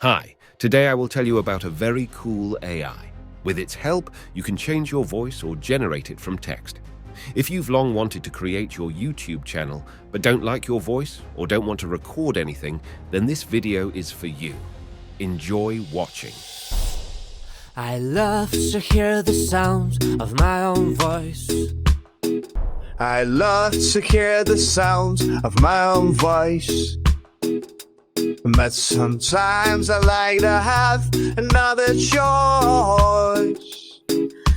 Hi, today I will tell you about a very cool AI. With its help, you can change your voice or generate it from text. If you've long wanted to create your YouTube channel, but don't like your voice or don't want to record anything, then this video is for you. Enjoy watching. I love to hear the sound of my own voice. I love to hear the sound of my own voice. But sometimes I like to have another choice.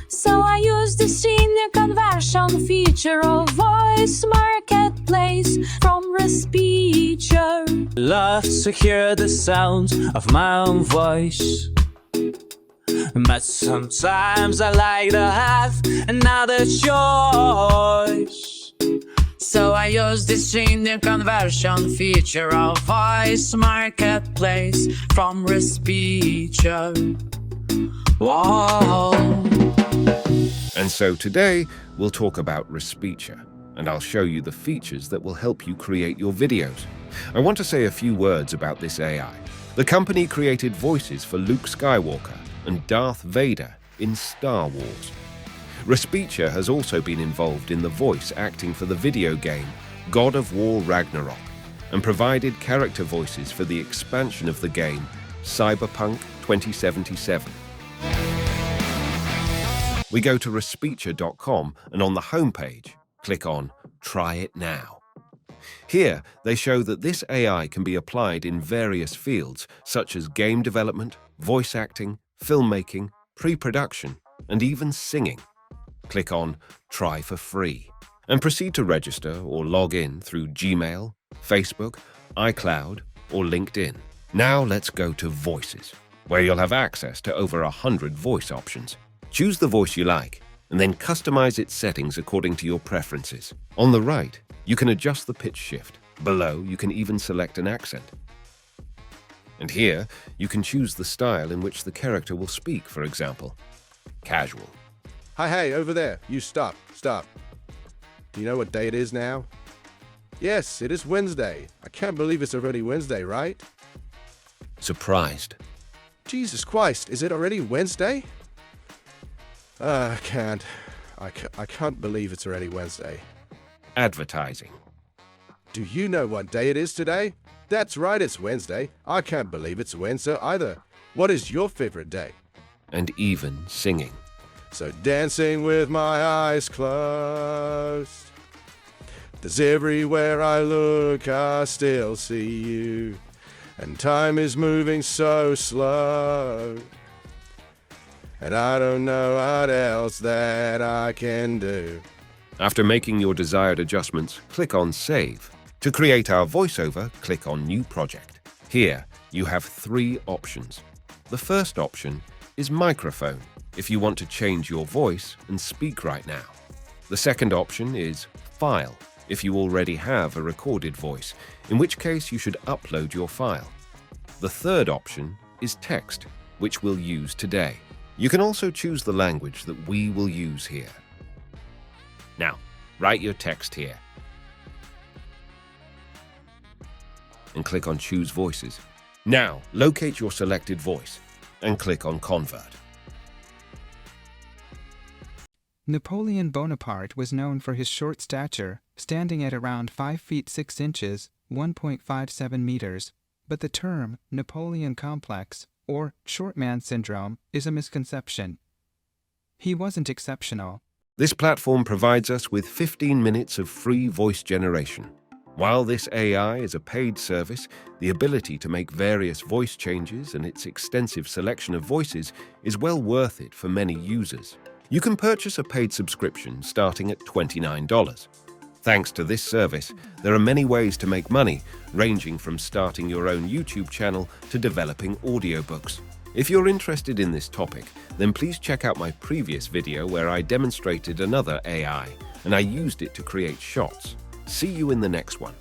So I use the senior conversion feature of Voice Marketplace from Respeecher. Love to hear the sound of my own voice. But sometimes I like to have another choice. So I use the senior conversion feature of Voice Marketplace from Respeecher. Whoa. And so today, we'll talk about Respeecher, and I'll show you the features that will help you create your videos. I want to say a few words about this AI. The company created voices for Luke Skywalker and Darth Vader in Star Wars. Respeecher has also been involved in the voice acting for the video game God of War Ragnarok and provided character voices for the expansion of the game Cyberpunk 2077. We go to Respeecher.com and on the homepage, click on Try It Now. Here, they show that this AI can be applied in various fields such as game development, voice acting, filmmaking, pre-production, and even singing. Click on Try for Free and proceed to register or log in through Gmail, Facebook, iCloud, or LinkedIn. Now let's go to Voices, where you'll have access to over 100 voice options. Choose the voice you like and then customize its settings according to your preferences. On the right, you can adjust the pitch shift. Below, you can even select an accent. And here, you can choose the style in which the character will speak, for example, casual. Hey, over there. You stop. Do you know what day it is now? Yes, it is Wednesday. I can't believe it's already Wednesday, right? Surprised. Jesus Christ, is it already Wednesday? I can't believe it's already Wednesday. Advertising. Do you know what day it is today? That's right, it's Wednesday. I can't believe it's Wednesday either. What is your favorite day? And even singing. So dancing with my eyes closed. There's everywhere I look, I still see you. And time is moving so slow. And I don't know what else that I can do. After making your desired adjustments, click on Save. To create our voiceover, click on New Project. Here, you have 3 options. The first option is microphone, if you want to change your voice and speak right now. The second option is file, if you already have a recorded voice, in which case you should upload your file. The third option is text, which we'll use today. You can also choose the language that we will use here. Now, write your text here. And click on Choose Voices. Now, locate your selected voice and click on Convert. Napoleon Bonaparte was known for his short stature, standing at around 5 feet 6 inches, 1.57 meters. But the term Napoleon complex, or short man syndrome, is a misconception. He wasn't exceptional. This platform provides us with 15 minutes of free voice generation. While this AI is a paid service, the ability to make various voice changes and its extensive selection of voices is well worth it for many users. You can purchase a paid subscription starting at $29. Thanks to this service, there are many ways to make money, ranging from starting your own YouTube channel to developing audiobooks. If you're interested in this topic, then please check out my previous video where I demonstrated another AI, and I used it to create shots. See you in the next one.